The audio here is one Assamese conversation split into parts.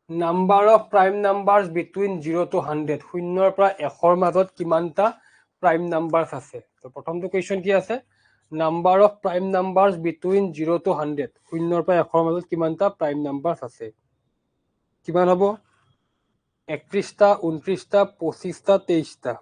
Number of prime numbers between 0 to 100 শূন্যৰ পৰা 100ৰ মাজত কিমানটা প্ৰাইম নাম্বাৰছ আছে তো প্ৰথমটো কোৱেশ্চন কি আছে number of prime numbers between 0 to 100 শূন্যৰ পৰা 100ৰ মাজত কিমানটা প্ৰাইম নাম্বাৰছ আছে কিমান হ'ব 31টা 29টা 25টা 23টা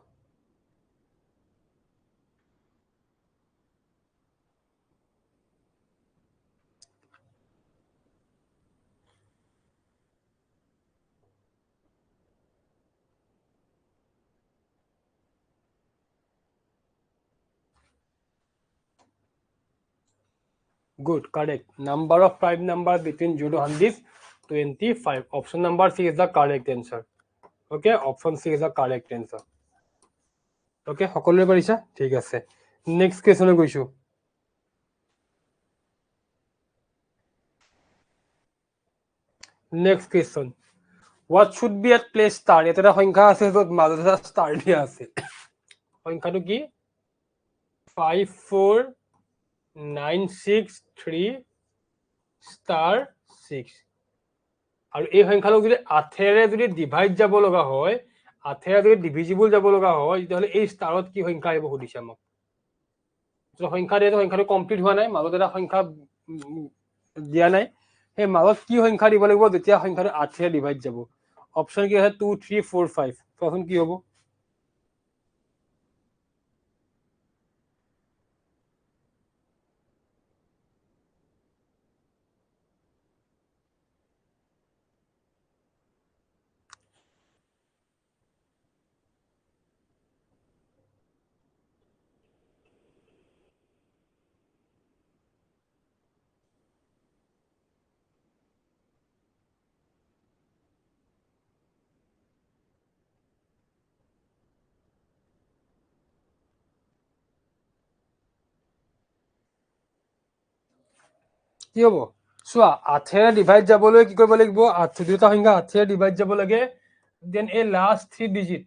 Good, correct. Number of prime numbers between 0 to 100 is 25. Option number C is the correct answer. Okay, option C is the correct answer. Okay, সকলোৱে পাৰিছা ঠিক আছে নেক্সট কোৱেশ্চনে গৈছো next question what should be at place star এটা সংখ্যা আছে যত মাজত এটা ষ্টাৰ দিয়া আছে সংখ্যাটো কি 54963 ষ্টাৰ 6 আৰু এই সংখ্যাটোক যদি 8ৰে যদি ডিভাইড যাব লগা হয় 8ৰে যদি ডিভিজিবল যাব লগা হয় তেতিয়াহলে এই ষ্টাৰত কি সংখ্যা আহিব সুধিছে আমাক সংখ্যা দিয়ে সংখ্যাটো কমপ্লিট হোৱা নাই মাজত এটা সংখ্যা দিয়া নাই সেই মাজত কি সংখ্যা দিব লাগিব যেতিয়া সংখ্যাটো 8ৰে ডিভাইড যাব অপচন কি আছে 2 3 4 5 কোৱাচোন কি হ'ব কি হ'ব চোৱা 8ৰে ডিভাইড যাবলৈ কি কৰিব লাগিব 8 দুটা সংখ্যা 8ৰে ডিভাইড যাব লাগে দেন এই লাষ্ট 3 ডিজিট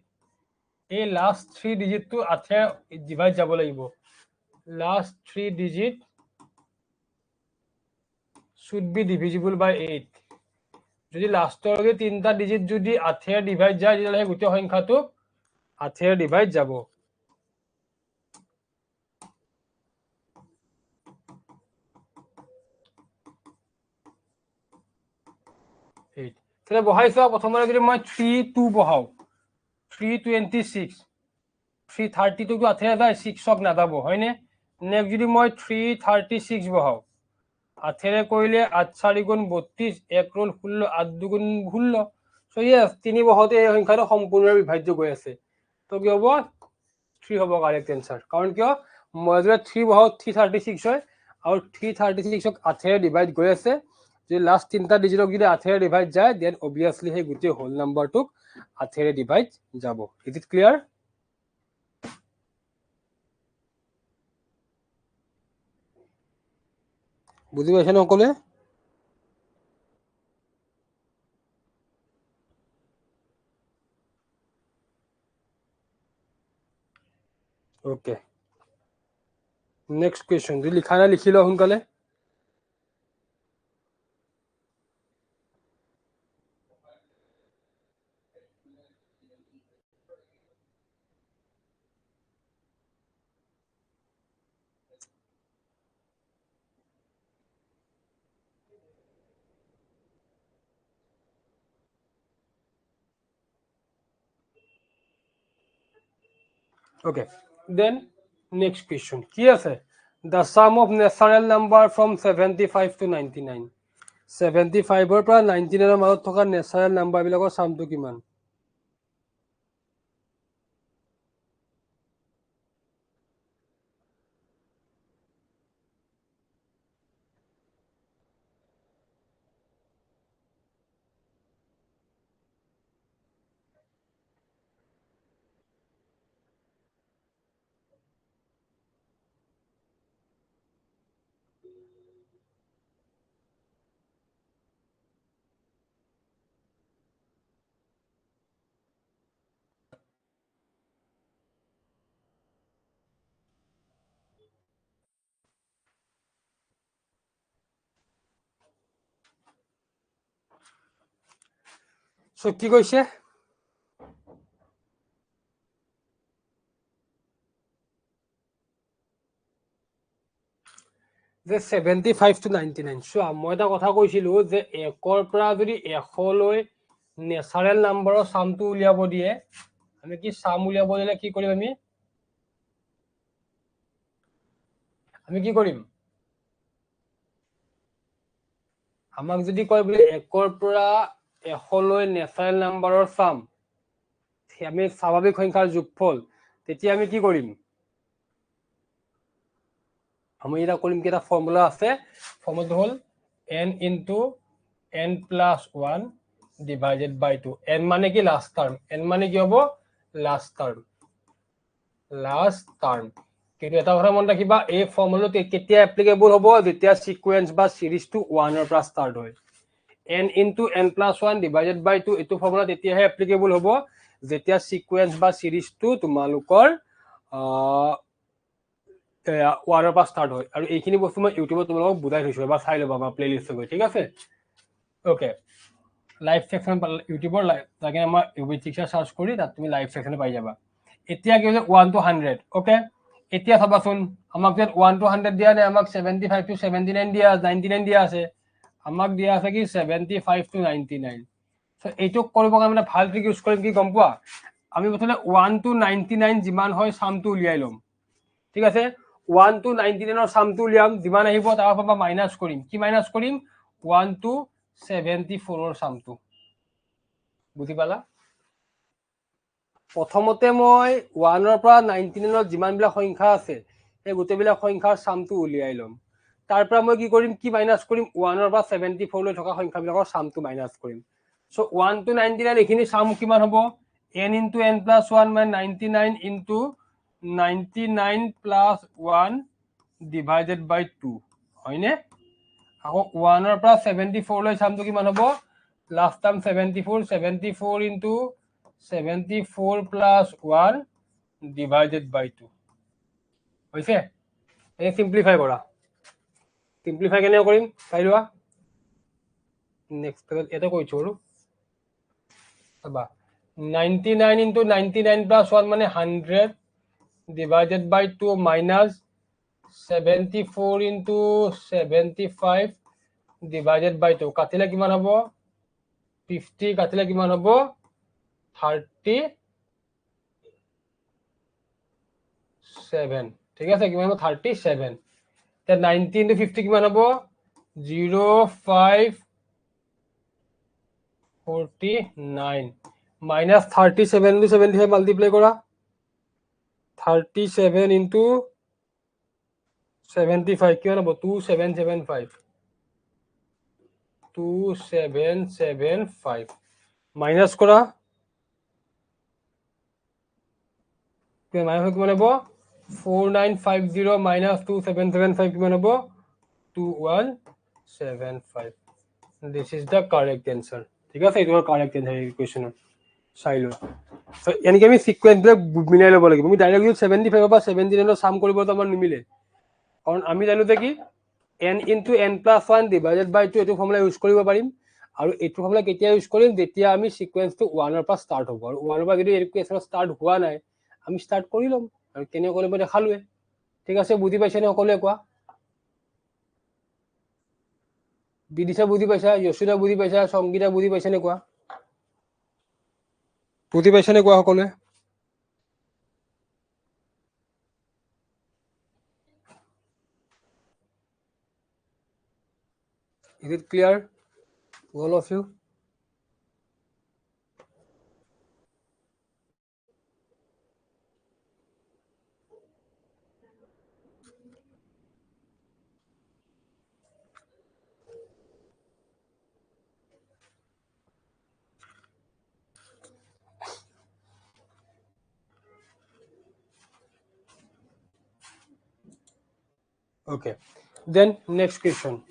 এই লাষ্ট 3 ডিজিটটো 8ৰে ডিভাইড যাব লাগিব last 3 digit should be divisible by 8 যদি লাষ্টৰ তিনটা ডিজিট যদি 8ৰে ডিভাইড যায় তেতিয়াহলে গোটেই সংখ্যাটো 8ৰে ডিভাইড যাব তাহলে বহাইছো প্ৰথমতে যদি মই 3 2 বহাও 326 332 টো 8ৰে যায় 6ক নাযাব হয়নে নেক্সট যদি মই 336 বহাও 8ৰে কৰিলে 8 4 গুণ 32 1 ৰোল 16 8 2 গুণ 16 সো ইয়েস তিনি বহাওতে এই সংখ্যাটো সম্পূৰ্ণভাৱে বিভাজ্য গৈ আছে তো কি হ'ব 3 হ'ব কাৰেক্ট আনসাৰ কাৰণ কিয় মই যদি 3 বহাও 336 হয় আৰু 336ক 8ৰে ডিভাইড গৈ আছে যে লাষ্ট তিনটা ডিজিটক যদি 8ৰে ডিভাইড যায় দেন অবিয়াসলি সেই গোটেই হোল নাম্বাৰটোক 8ৰে ডিভাইড যাব ইজ ইট ক্লিয়াৰ বুজি পাইছেনে সকলোৱে ওকে নেক্সট কোৱেশ্চন যদি লিখা নাই লিখি লও সোনকালে Okay, then next question. কি আছে? The sum of natural number from 75 to 99. 75 ৰ পৰা 99 ৰ মাজত থকা natural number বিলাকৰ সামটো কিমান? সো কি কৈছে যে 75 to 99 চোৱা মই এটা কথা কৈছিলো যে 1 পৰা যদি 100 লৈ নেচাৰেল নাম্বাৰৰ সামটো উলিয়াব দিয়ে আমি কি সাম উলিয়াব দিলে কি কৰিম আমি কি কৰিম আমাক যদি কয় বলে 1 পৰা 100 লৈ নেচাৰেল নাম্বাৰৰ সাম আমি স্বাভাৱিক সংখ্যাৰ যোগফল তেতিয়া আমি কি কৰিম আমি এটা কৰিম কি এটা ফৰ্মুলা আছে ফৰ্মুলাটো হল n into n plus 1 divided by 2 n মানে কি লাস্ট টার্ম n মানে কি হ'ব লাস্ট টার্ম কিন্তু এটা কথা মন ৰাখিবা এই ফৰ্মুলাটো কেতিয়া এপ্লিকেবল হ'ব যেতিয়া সিকোয়েন্স বা সিৰিজ টু 1 ৰ পৰা স্টার্ট হয় n into n plus 1 divided by 2 এটো ফৰ্মুলা তেতিয়াহে এপ্লিকেবল হ'ব যেতিয়া সিকোয়েন্স বা সিৰিজ টু তোমালোকৰ 1 ৰ পৰা স্টাৰ্ট হয় আৰু এইখিনি বস্তু মই ইউটিউবত তোমালোকক বুজাই থৈছো বা চাই ল'বা আমাৰ প্লেলিষ্টত গৈ ঠিক আছে ওকে লাইভ সেকশন ইউটিউবৰ লাগে আমাৰ ইউবি টিচাৰ সাৰ্চ কৰি তাত তুমি লাইভ সেকশনে পাই যাবা এতিয়া কি হৈছে 1 to 100 ওকে এতিয়া চাবাচোন আমাক যে 1 to 100 দিয়া নাই আমাক 75 to 79 দিয়া 99 দিয়া আছে আমাক দিয়া আছে কি 75 to 99 সো এইটো কৰিব কাৰণে ভাল ট্ৰিক ইউজ কৰিম কি গম পোৱা আমি প্ৰথমে 1 to 99 যিমান হয় সামটো উলিয়াই লম ঠিক আছে 1 to 99 ৰ সামটো উলিয়াম যিমান আহিব তাৰ পৰা মাইনাস কৰিম কি মাইনাস কৰিম 1 to 74 ৰ সামটো বুজি পালা প্ৰথমতে মই 1 ৰ পৰা 99 ৰ যিমান বিলাক সংখ্যা আছে এই গোটেইবিলাক সংখ্যাৰ সামটো উলিয়াই লম তাৰ পৰা মই কি কৰিম কি মাইনাস কৰিম 1 ৰ পৰা 74 লৈ থকা সংখ্যাবিলাকৰ সামটো মাইনাস কৰিম সো 1 to 99 এখিনি সাম কিমান হ'ব n into n plus 1 মানে 99 into 99 plus 1 divided by 2 হয়নে আকৌ 1 ৰ পৰা 74 লৈ সামটো কিমান হ'ব last term 74 into 74 plus 1 divided by 2 হইছে এই সিম্পলিফাই কৰা সিম্পলিফাই কেনে কৰিম চাই লোৱা নেক্সট এটা কৈছো আৰু চাবা 99 into 99 plus 1 মানে 100 divided by 2 minus 74 into 75 divided by 2 কাটিলে কিমান হ'ব 50 কাটিলে কিমান হ'ব 37 ঠিক আছে কিমান হ'ব 37 তে 90 into 50 কিমান হ'ব 0549 minus 37 into 75 multiply কৰা 37 into 75 কিমান হ'ব 2775 মাইনাস কৰা মাইনাস কিমান হ'ব 4950 minus 2775 কিমান হ'ব 2175 this is the correct answer ঠিক আছে এইটো কারেক্ট এনসার এই কোশ্চেনৰ চাই লোৱা সো এনেকৈ আমি সিকোয়েন্স বিলাক মিলাই ল'ব লাগিব আমি ডাইৰেক্ট 75 বা 79 সাম কৰিব তো আমাৰ নিমিলে কাৰণ আমি জানো যে কি n into n plus 1 divided by 2 এইটো ফৰ্মুলা ইউজ কৰিব পাৰিম আৰু এইটো ফৰ্মুলা কেতিয়া ইউজ কৰিম যেতিয়া আমি সিকোয়েন্সটো 1 ৰ পৰা স্টাৰ্ট হ'ব আৰু 1 ৰ পৰা যদি ইকুয়েশন স্টাৰ্ট হোৱা নাই আমি স্টাৰ্ট কৰি লম আৰু কেনে কৰিব দেখালোৱে ঠিক আছে বুজি পাইছা নে সকলোৱে কোৱা বিদিশা বুজি পাইছা যশোদা বুজি পাইছা সংগীতা বুজি পাইছা নে কোৱা বুজি পাইছা নে কোৱা সকলোৱে Is it clear to all of you? Okay. Then next question.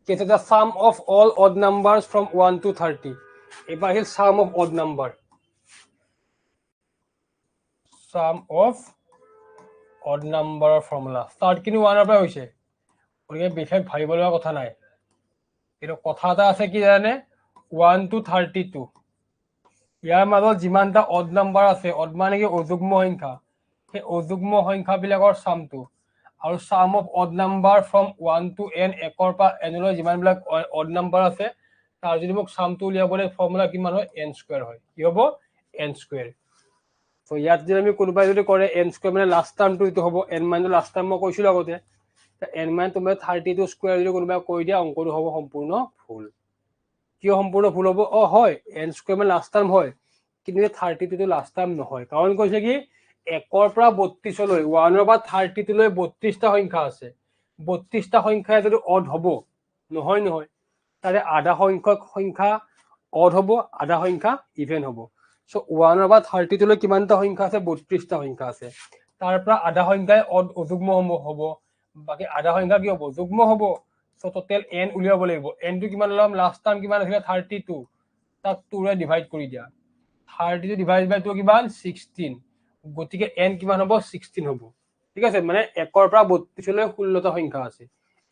It is the sum of all odd numbers from 1 to 30. এবাৰ আহিল sum of odd number. Sum of odd number formula. Start কিনি 1 ৰ পৰা হৈছে। গতিকে বিশেষ ভাবিব লগা কথা নাই। কিন্তু কথা এটা আছে কি জানে 1 to 32 ইয়াৰ মাজত যিমানটা অড নাম্বাৰ আছে, অড মানে কি অযুগ্ম সংখ্যা, সেই অযুগ্ম সংখ্যাবিলাকৰ চামটো আৰু চাম of odd number from 1 to n, একৰ পৰা এনলৈ যিমানবিলাক অড নাম্বাৰ আছে তাৰ যদি মোক চামটো উলিয়াবলৈ ফৰ্মুলা কিমান হয়, n স্কয়াৰ হয়। কি হ'ব, n স্কয়াৰ। সো ইয়াত যদি আমি কোনোবাই যদি কৰে n স্কয়াৰ মানে লাষ্ট টাৰ্মটো এইটো হ'ব, n মানে লাষ্ট টাৰ্ম মই কৈছিলো আগতে, n মানে তুমি 32 স্কয়াৰ যদি কোনোবাই কৈ দিয়া অংকটো হ'ব সম্পূৰ্ণ ভুল। কিয় সম্পূৰ্ণ ভুল হ'ব? হয় n স্কয়াৰ মানে লাষ্ট টাৰ্ম হয়, কিন্তু 32 টো লাষ্ট টাৰ্ম নহয়। কাৰণ কৈছে কি একৰ পৰা 32 লৈ 1 ৰ পৰা 32 লৈ 32টা সংখ্যা আছে, 32টা সংখ্যা যদি অড হ'ব, নহয় নহয় তাৰে আধা সংখ্যক সংখ্যা অড হ'ব, আধা সংখ্যা ইভেন হ'ব। সো 1 ৰ পৰা 32 লৈ কিমানটা সংখ্যা আছে, 32টা সংখ্যা আছে, তাৰ পৰা আধা সংখ্যাই অড অযুগ্ম হ'ব, বাকি আধা সংখ্যা কি হ'ব, যুগ্ম হ'ব। সো টোটেল n উলিয়াব লাগিব। n টো কিমান ল'ম, লাষ্ট টাইম কিমান আছিলে 32, তাক 2 ৰে ডিভাইড কৰি দিয়া, 32 ডিভাইড বাই 2 কিমান 16, গতিকে n কিমান হ'ব 16 হ'ব। ঠিক আছে, মানে একৰ পৰা 32 লৈ 16টা সংখ্যা আছে।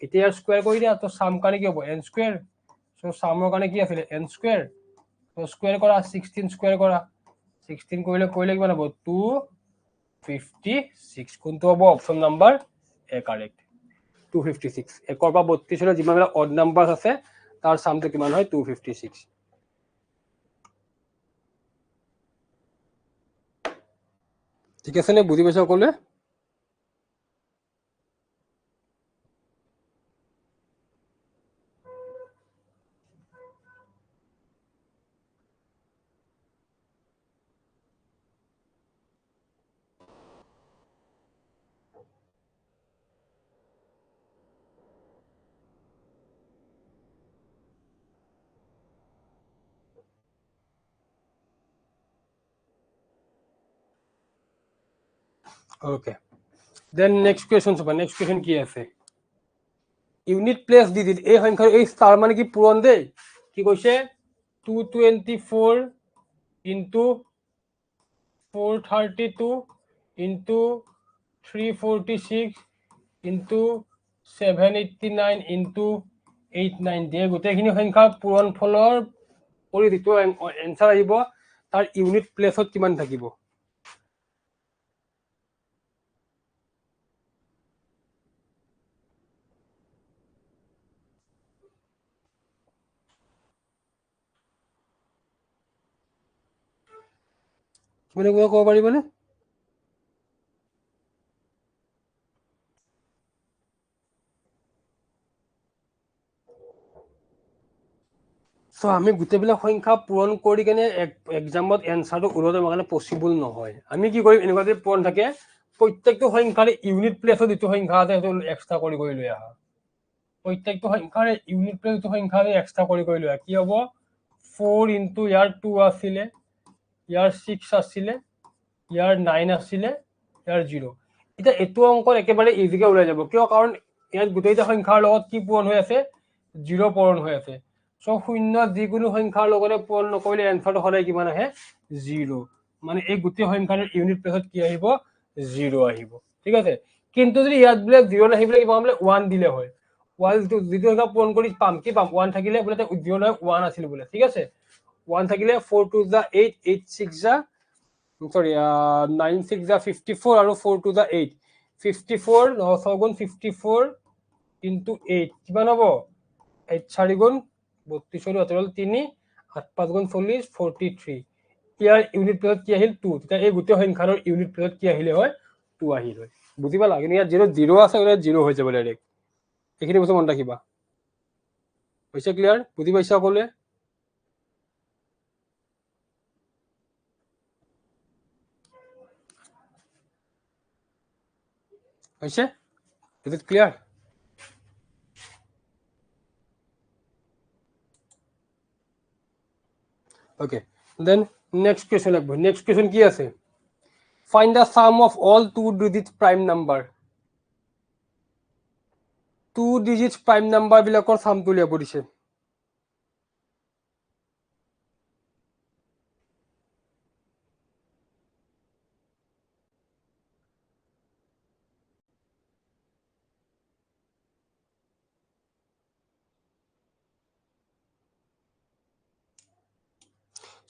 এতিয়া স্কয়াৰ কৰি দিয়া, তো সাম কাৰণে কি হ'ব n স্কয়াৰ। সো সামৰ কাৰণে কি আছিল n স্কয়াৰ, তো স্কয়াৰ কৰা 16 স্কয়াৰ কৰা, 16 কৰিলে কিমান হ'ব 256। কোনটো হ'ব, অপচন নাম্বাৰ এ কাৰেক্ট, 256। একৰ পৰা 32 লৈ যিমানবিলাক অড নাম্বাৰ আছে তাৰ সামটো কিমান হয় 256। ঠিক আছে নে, বুজি পাইছে সকলোৱে? ওকে, দেন নেক্সট কুৱেশ্যন চাবা। নেক্সট কুৱেশ্যন কি আছে, ইউনিট প্লেস ডিজিট, এই সংখ্যাৰ এই ষ্টাৰ মানে কি পূৰণ দেই। কি কৈছে 224 ইনটু 432 ইনটু 346 ইনটু 789 ইনটু 89 দিয়ে গোটেইখিনি সংখ্যা পূৰণ ফলৰ কৰি যিটো এনসাৰ আহিব তাৰ ইউনিট প্লেসত কিমান থাকিব। মানে ক'ব পাৰিবনে? সো আমি গোটেইবিলাক সংখ্যা পূৰণ কৰি কেনে এক্সামত এনসাৰটো ওলোৱাটো আমাৰ কাৰণে পচিবল নহয়। আমি কি কৰিম, এনেকুৱা যদি পূৰণ থাকে প্ৰত্যেকটো সংখ্যাৰ ইউনিট প্লেসত যিটো সংখ্যা আছে সেইটো এক্সট্ৰা কৰি লৈ আহা। প্ৰত্যেকটো সংখ্যাৰ ইউনিট প্লেস যিটো সংখ্যা আছে এক্সট্ৰা কৰি লৈ আহা। কি হ'ব 4 ইনটু ইয়াৰ 2 আছিলে, ইয়াৰ 6 আছিলে, ইয়াৰ 9 আছিলে, ইয়াৰ 0। এতিয়া এইটো অংকৰ একেবাৰে ইজিকে ওলাই যাব। কিয়? কাৰণ ইয়াত গোটেইটা সংখ্যাৰ লগত কি পূৰণ হৈ আছে, 0 পূৰণ হৈ আছে। সো শূন্য যিকোনো সংখ্যাৰ লগতে পূৰণ নকৰিলে এনসাৰটো সদায় কিমান আহে 0। মানে এই গোটেই সংখ্যাৰ ইউনিট প্লেসত কি আহিব 0 আহিব। ঠিক আছে, কিন্তু যদি ইয়াত বোলে 0 নাহি বোলে কিবা বোলে 1 দিলে হয়, 1 যিটো সংখ্যা পূৰণ কৰি পাম কি পাম 1 থাকিলে বোলে 0 নহয় 1 আছিল বোলে। ঠিক আছে, 1 থাকিলে 4 2 যা 8, 8 6 যা সরি 9 6 যা 54 আৰু 4 2 যা 8, 54 9 গুণ 54 ইনটু 8 কিমান হ'ব 8 4 গুণ 32 হ'ল 3, 8 5 গুণ 40 43। ইয়াৰ ইউনিট প্লেসত কি আহিল 2। তেতিয়া এই গোটেই সংখ্যাৰ ইউনিট প্লেসত কি আহিলে হয় 2 আহিল হয়। বুজি পালা? কিন্তু ইয়াত 0 আছে, ইয়াত 0 হৈ যাব ডাইৰেক্ট। এইখিনি বস্তু মনত ৰাখিবা। হৈছে ক্লিয়াৰ? বুজি পাইছা সকলোৱে? হৈছে? Is it clear? Okay, then next question লাগব। নেক্সট কুৱেশ্যন কি আছে, find the sum of all 2 digit prime number. 2 digit prime number বিলাকৰ সামটো উলিয়াব দিছে।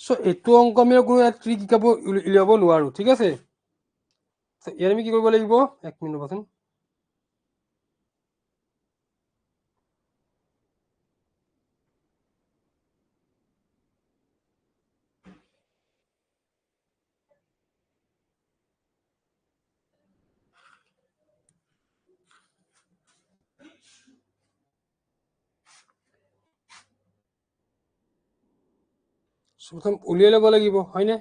সো এইটো অংক আমি কোনো ট্ৰিক শিকাব উলিয়াব নোৱাৰো, ঠিক আছে। ইয়াৰ আমি কি কৰিব লাগিব, এক মিনিট ৰ'বচোন। প্ৰথম উলিয়াই ল'ব লাগিব, হয়নে?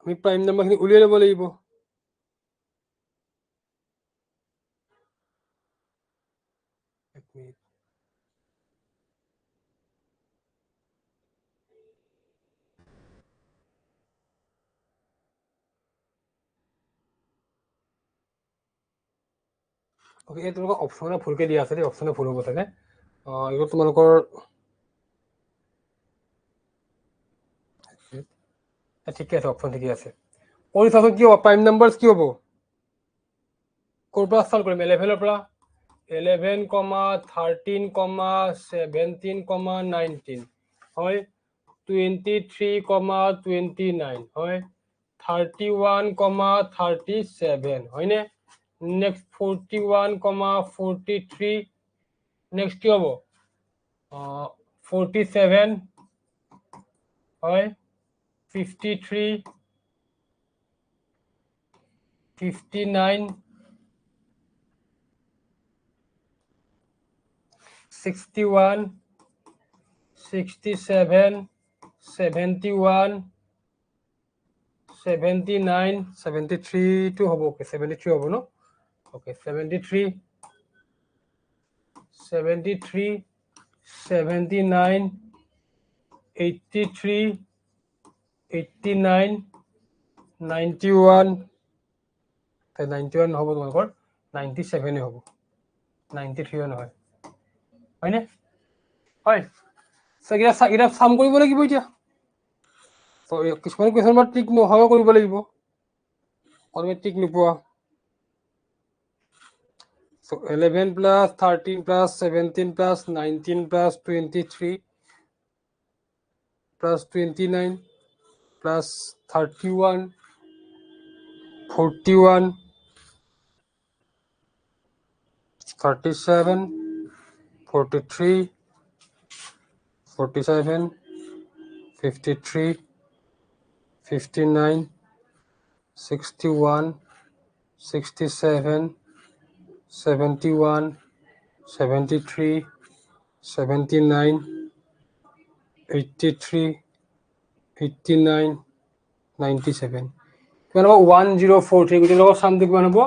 আমি প্ৰাইম নাম্বাৰখিনি উলিয়াই ল'ব লাগিব। এক মিনিট। অ'কে, এই তোমালোকৰ অপশ্যনে ভুলকৈ দিয়া আছে দেই, অপশ্যনে ভুল হ'ব চাগে। এইবোৰ তোমালোকৰ ঠিকে আছে, অপশ্যন ঠিকে আছে। কৰি চাওঁচোন কি হ'ব, প্ৰাইম নাম্বাৰ কি হ'ব? ক'ৰ পৰা ষ্টাৰ্ট কৰিম? 11ৰ পৰা। 11, 13, 17, 19 হয়। 23, 29 হয়। 31, 37 হয়নে? নেক্সট 41, 43 নেক্সট কি হ'ব? 47 হয়। 53, 59, 61, 67, 71, 79, 73 টো হ'ব। ওকে, 73 হ'ব ন? ওকে, 73, 73, 79, 83, 89, 91, 91 নহ'ব তোমালোকৰ, 97 হ'ব, 93 নহয়, হয়নে? হয়, এতিয়া চাম কৰিব লাগিব এতিয়া। কিছুমান কুৱেশ্যন মই ট্ৰিক নোহোৱাকৈ কৰিব লাগিব, তুমি ট্ৰিক নোপোৱা। So 11 plus 13 plus 17 plus 19 plus 23 plus 29 plus 31 41 37 43 47 53 59 61 67 71 73 79 83 89 97 কিমান হ'ব? 1043। গোটেই লগত চামটো কিমান হ'ব?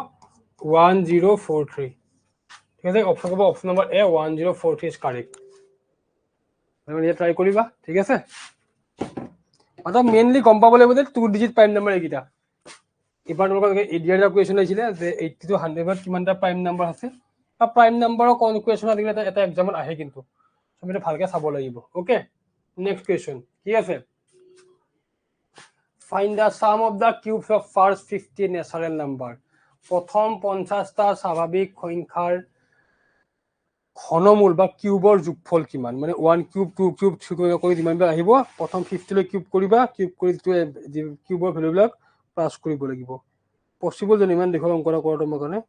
1043। ঠিক আছে, অপশ্যন হ'ব option number A, 1043 is correct. নিজে ট্ৰাই কৰিবা, ঠিক আছে। মেইনলি গম পাব লাগিব যে 2 ডিজিট প্ৰাইম নাম্বাৰ এইকেইটা। এইবাৰ তোমালোকৰ এডিয়াৰ কুৱেশ্যন আহিছিলে যে 80 to 100 কিমানটা প্ৰাইম নাম্বাৰ আছে, বা প্ৰাইম নাম্বাৰৰ কুৱেশ্যন আজিকালি এটা এক্সামত আহে, কিন্তু তুমি ভালকে চাব লাগিব। অ'কে, নেক্সট কুৱেশ্যন কি আছে? Find the sum of the cubes of first 50 natural number. প্ৰথম 50টা স্বাভাৱিক সংখ্যাৰ ঘনমূল বা কিউবৰ যোগফল কিমান? মানে 1 কিউব 2 কিউব 3 কিউব কৰি যিমানবিলাক আহিব, প্ৰথম 50 লৈ কিউব কৰিবা, কিউব কৰি কিউবৰ ভেলুবিলাক প্লাছ কৰিব লাগিব। পচিবল জানো ইমান দীঘল অংক এটা কৰাটো মোৰ কাৰণে?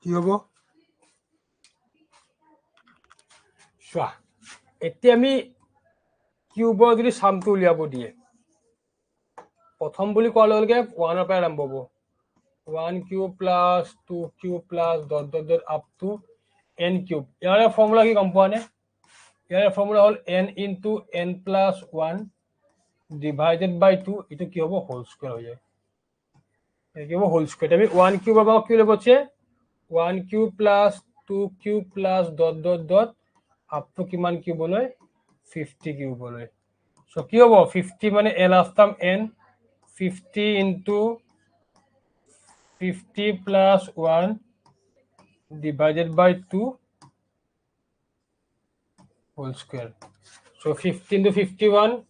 কি হ'ব? চোৱা, এতিয়া আমি কিউবৰ যদি চামটো উলিয়াব দিয়ে, প্ৰথম বুলি কোৱাৰ লগে লগে 1ৰ পৰা আৰম্ভ হ'ব। 1 cube plus 2 cube plus dot dot dot up to n cube. ইয়াৰে ফৰ্মুলা কি গম পোৱা নে? ইয়াৰে ফৰ্মুলা হ'ল n into n plus 1 divided by 2, এইটো কি হ'ব? হোল স্কুৱেৰ হৈ যায়। কি হ'ব? Whole square. আমি 1 কিউবৰ পৰা কি ল'ব আছে? 1 cube plus 2 cube plus dot dot dot up to কিমান কিউবলৈ? 50 কিউবলৈ সো কি হ'ব 50 মানে n আস্তাম n 50 into 50 plus 1 divided by 2 whole square. So 50 into 51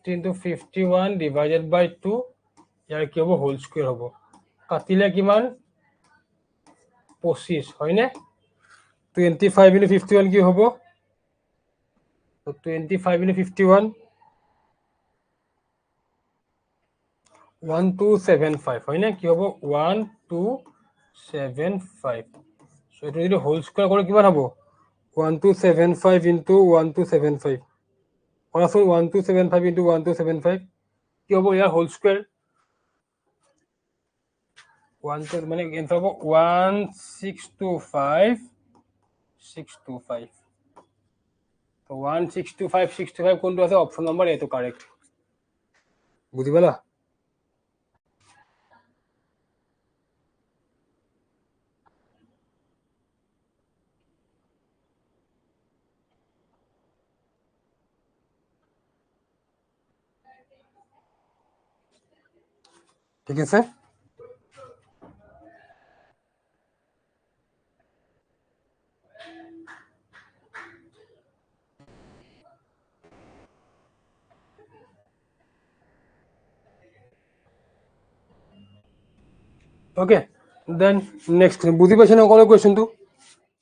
into 51 divided by 2 ইয়াৰ কি হ'ব হোল স্কয়াৰ হ'ব কাটিলে কিমান 25 হয়নে 25 into 51 কি হ'ব তো 25 into 51 1275 হয়নে কি হ'ব 1275 সো এটো যদি হোল স্কয়াৰ কৰে কিমান হ'ব 1275 into 1275 কৰাচোন 1275 into 1275 কি হ'ব ইয়াৰ হোল স্কয়াৰ 1 মানে এনসার হ'ব 1625 625 তো 1625 625 কোনটো আছে অপশন নাম্বার এ তো কারেক্ট বুঝি পালা ঠিক আছে ওকে দেন নেক্সট বুঝি পাইছেন সকলো কোৱেশ্চনটো